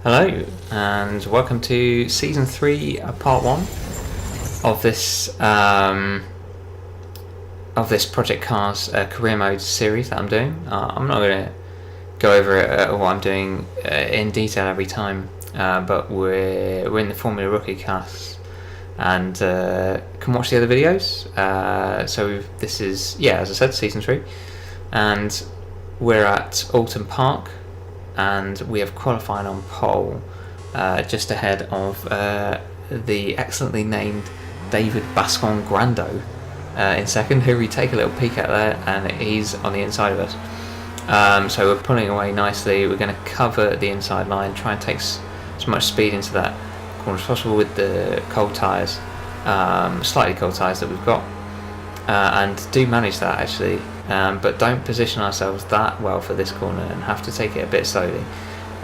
Hello, and welcome to Season 3, Part 1 of this Project Cars career mode series that I'm doing. I'm not going to go over what I'm doing in detail every time, but we're in the Formula Rookie cast, and can watch the other videos. So this is, as I said, Season 3, and we're at Alton Park. And we have qualified on pole, just ahead of the excellently named David Bascon-Grando in second, who we take a little peek at there, and he's on the inside of us. So we're pulling away nicely. We're going to cover the inside line, try and take as much speed into that corner as possible with the cold tyres, slightly cold tyres that we've got, and do manage that actually. But don't position ourselves that well for this corner and have to take it a bit slowly.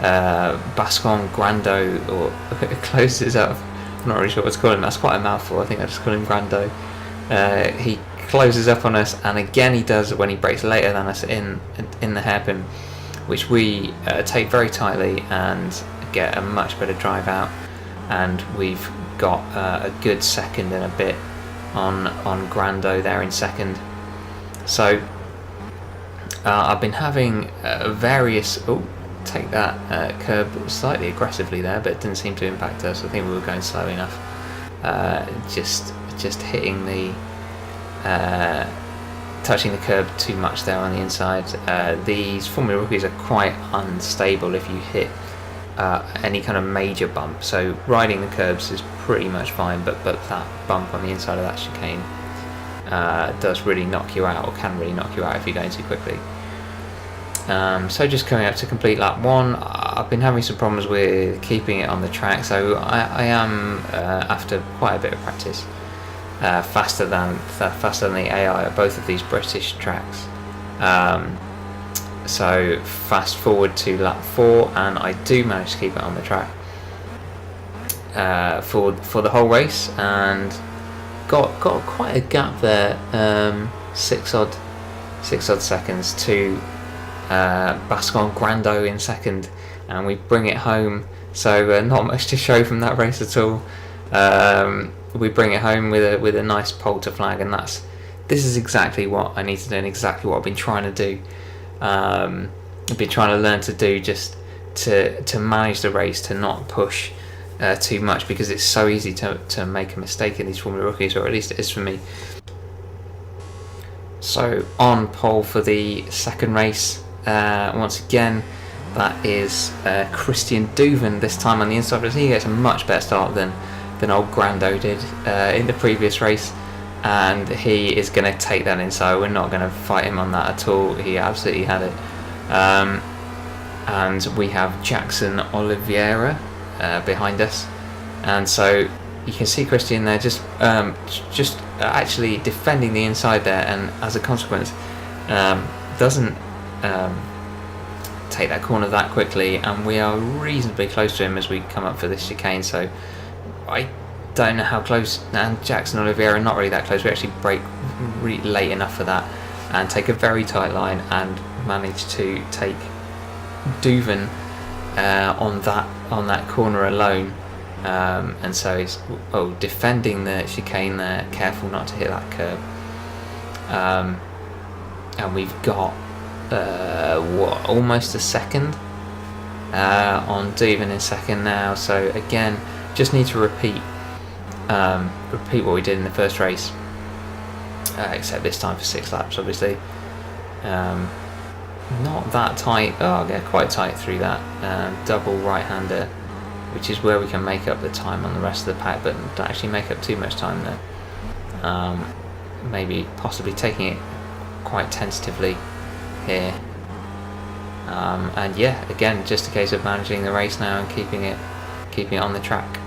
Bascon-Grando, or closes up, I'm not really sure what to call him, that's quite a mouthful, I think I just call him Grando. He closes up on us, and again he does when he brakes later than us in the hairpin, which we take very tightly and get a much better drive out, and we've got a good second and a bit on Grando there in second. So I've been having various... take that curb slightly aggressively there, but it didn't seem to impact us. I think we were going slow enough. Just hitting the... touching the curb too much there on the inside. These Formula Rookies are quite unstable if you hit any kind of major bump. So riding the curbs is pretty much fine, but that bump on the inside of that chicane does really knock you out, or can really knock you out if you're going too quickly. So just coming up to complete lap 1, I've been having some problems with keeping it on the track, so I am, after quite a bit of practice, faster than the AI at both of these British tracks. So fast forward to lap 4, and I do manage to keep it on the track for the whole race, and got quite a gap there, 6 odd seconds to Bascon-Grando in second, and we bring it home. So not much to show from that race at all. We bring it home with a nice pole to flag, and this is exactly what I need to do, and exactly what I've been trying to do. I've been trying to learn to do, just to manage the race, to not push too much, because it's so easy to make a mistake in these Formula Rookies, or at least it is for me. So on pole for the second race, once again, that is Christian Duven, this time on the inside, but he gets a much better start than old Grando did in the previous race, and he is going to take that inside. We're not going to fight him on that at all. He absolutely had it. And we have Jackson Oliveira behind us, and so you can see Christian there just actually defending the inside there, and as a consequence doesn't take that corner that quickly, and we are reasonably close to him as we come up for this chicane. So I don't know how close, and Jackson Oliveira not really that close. We actually brake really late enough for that and take a very tight line and manage to take Duven on that corner alone, and so he's defending the chicane there, careful not to hit that curb, and we've got almost a second on Duven in second now. So again, just need to repeat what we did in the first race, except this time for 6 laps obviously. Not that tight. Yeah, quite tight through that double right-hander, which is where we can make up the time on the rest of the pack, but don't actually make up too much time there. Maybe possibly taking it quite tentatively here, and yeah, again, just a case of managing the race now and keeping it on the track.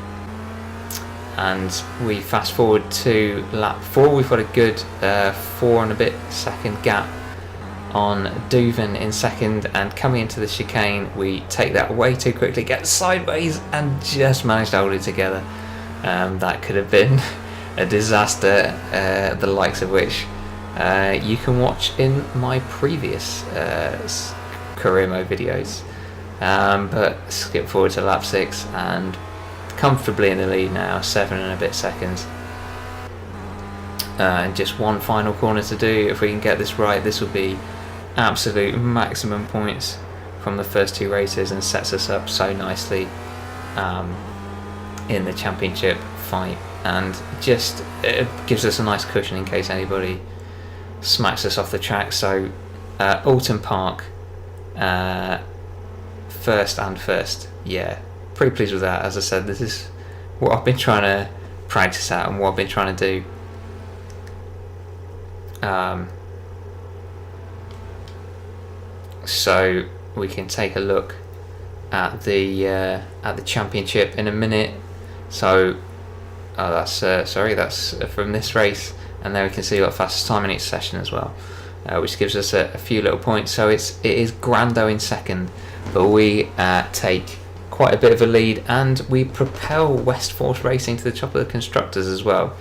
And we fast forward to lap 4. We've got a good 4 and a bit second gap on Duven in second, and coming into the chicane we take that way too quickly, get sideways, and just managed to hold it together. That could have been a disaster, the likes of which you can watch in my previous career mode videos. But skip forward to lap 6 and comfortably in the lead now, 7 and a bit seconds. And just one final corner to do. If we can get this right, this will be absolute maximum points from the first 2 races and sets us up so nicely in the championship fight, and just it gives us a nice cushion in case anybody smacks us off the track. So Alton Park, first, yeah, pretty pleased with that. As I said, this is what I've been trying to practice at and what I've been trying to do. So we can take a look at the championship in a minute. So that's from this race, and there we can see what fastest time in each session as well, which gives us a few little points. So it is Grando in second, but we take quite a bit of a lead, and we propel West Force Racing to the top of the constructors as well,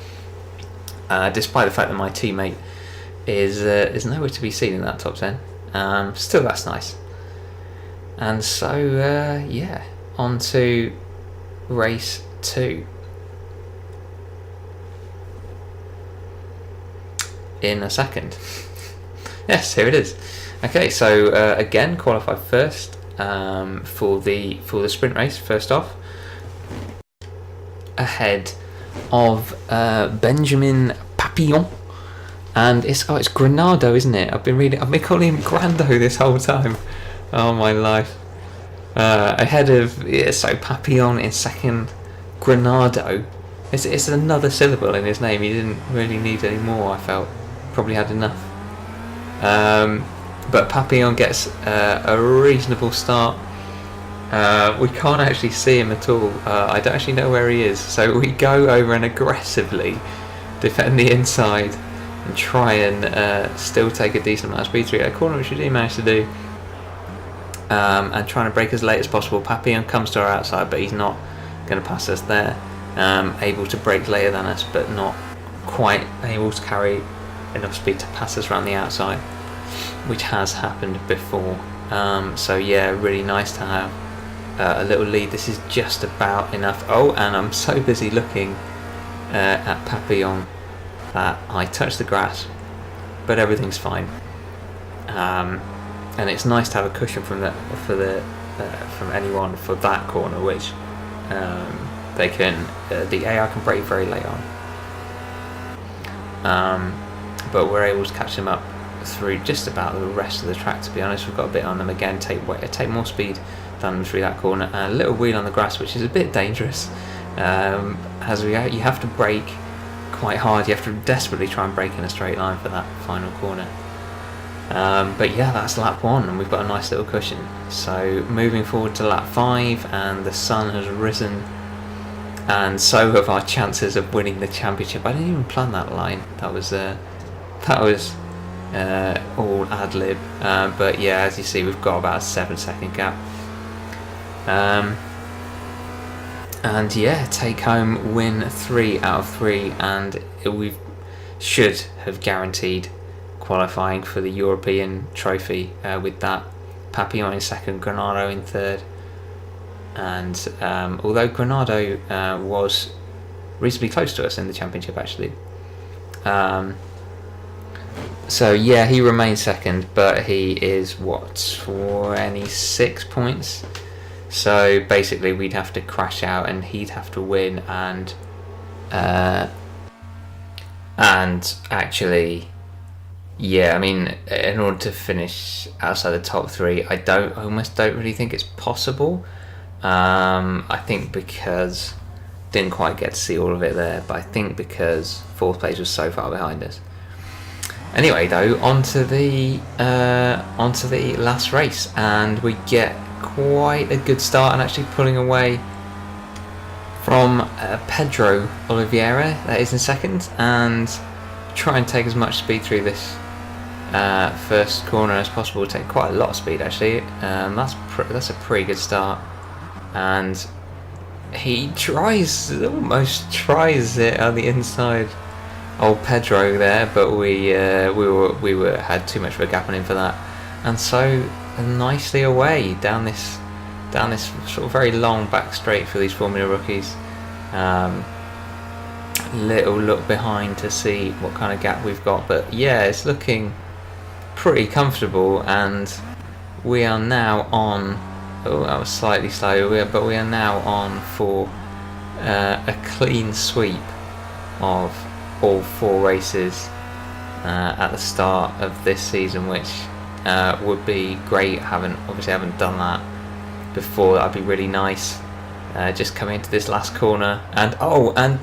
despite the fact that my teammate is nowhere to be seen in that top 10. Still, that's nice. And so yeah, on to race 2 in a second. Yes, here it is. Okay, so again, qualified first for the sprint race. First off, ahead of Benjamin Papillon, and it's Granado, isn't it? I've been calling him Grando this whole time. Oh my life. Ahead of Papillon in second, Granado. It's another syllable in his name. He didn't really need any more. I felt probably had enough. But Papillon gets a reasonable start. We can't actually see him at all. I don't actually know where he is. So we go over and aggressively defend the inside and try and still take a decent amount of speed through a corner, which we do manage to do. And trying to break as late as possible. Papillon comes to our outside, but he's not going to pass us there. Able to break later than us, but not quite able to carry enough speed to pass us around the outside, which has happened before. So yeah, really nice to have a little lead. This is just about enough. Oh, and I'm so busy looking at Papillon that I touched the grass, but everything's fine. And it's nice to have a cushion from anyone for that corner, which they can the AR can break very late on. But we're able to catch them up through just about the rest of the track. To be honest, we've got a bit on them again. Take more speed than them through that corner. And a little wheel on the grass, which is a bit dangerous. As you have to brake quite hard. You have to desperately try and brake in a straight line for that final corner. But yeah, that's lap 1, and we've got a nice little cushion. So moving forward to lap 5, and the sun has risen, and so have our chances of winning the championship. I didn't even plan that line. That was all ad lib. But yeah, as you see, we've got about a 7-second gap. And yeah, take home win 3 out of 3, and we should have guaranteed qualifying for the European trophy with that. Papillon in second, Granado in third, and although Granado was reasonably close to us in the championship actually, so yeah, he remains second, but he is 26 points, so basically we'd have to crash out and he'd have to win, and actually, yeah, I mean, in order to finish outside the top 3, I almost don't really think it's possible. I think because didn't quite get to see all of it there, but I think because fourth place was so far behind us. Anyway, though, onto the last race, and we get quite a good start and actually pulling away from Pedro Oliveira, that is in second, and try and take as much speed through this first corner as possible. Take quite a lot of speed actually. That's a pretty good start, and he almost tries it on the inside. Old Pedro there, but we had too much of a gap on him for that, and so nicely away down this down this sort of very long back straight for these Formula rookies. Little look behind to see what kind of gap we've got, but yeah, it's looking pretty comfortable, and we are now on. Oh, that was slightly slow, but we are now on for a clean sweep of all 4 races at the start of this season, which would be great. Obviously haven't done that before. That'd be really nice. Just coming into this last corner, and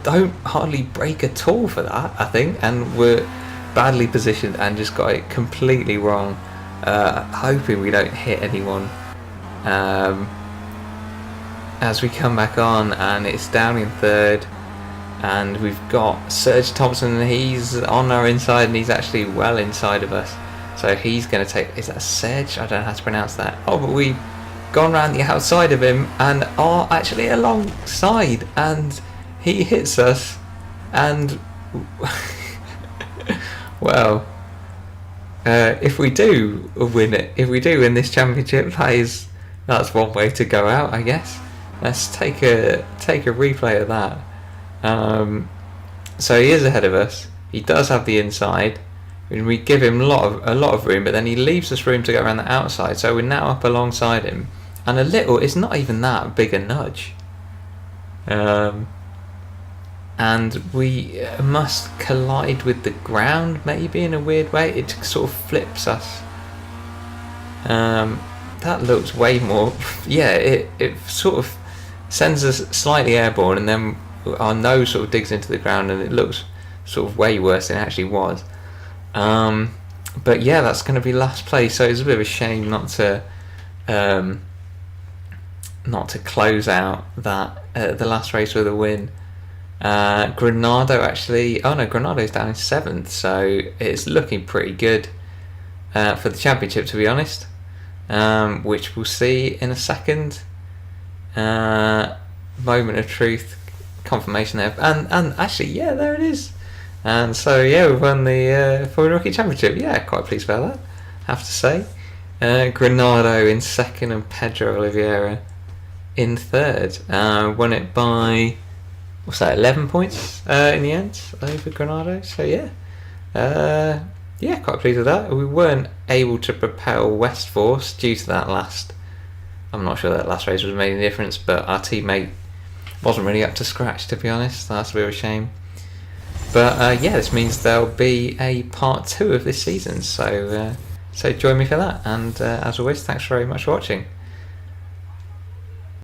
don't hardly brake at all for that, I think, and we're badly positioned and just got it completely wrong. Hoping we don't hit anyone as we come back on, and it's down in 3rd, and we've got Serge Thompson, and he's on our inside, and he's actually well inside of us, so he's going to take. Is that Serge? I don't know how to pronounce that. Oh, but we've gone around the outside of him and are actually alongside, and he hits us, and well, if we do win this championship, that's one way to go out, I guess. Let's take a replay of that. So he is ahead of us. He does have the inside, and we give him a lot of room, but then he leaves us room to go around the outside. So we're now up alongside him, and it's not even that big a nudge. And we must collide with the ground, maybe, in a weird way. It sort of flips us. That looks way more. Yeah, it sort of sends us slightly airborne, and then our nose sort of digs into the ground, and it looks sort of way worse than it actually was. But yeah, that's going to be last place, so it's a bit of a shame not to close out that the last race with a win. Granado's down in 7th, so it's looking pretty good for the championship, to be honest, which we'll see in a second. Moment of truth, confirmation there, and actually, yeah, there it is. And so yeah, we've won the Formula Rookie Championship. Yeah, quite pleased about that, I have to say. Granado in 2nd and Pedro Oliveira in 3rd. Won it by, what's that, 11 points in the end over Granado. So yeah, quite pleased with that. We weren't able to propel West Force due to that last. I'm not sure that last race was made any difference, but our teammate wasn't really up to scratch, to be honest. That's a bit of a shame. But yeah, this means there'll be a part 2 of this season. So join me for that. And as always, thanks very much for watching.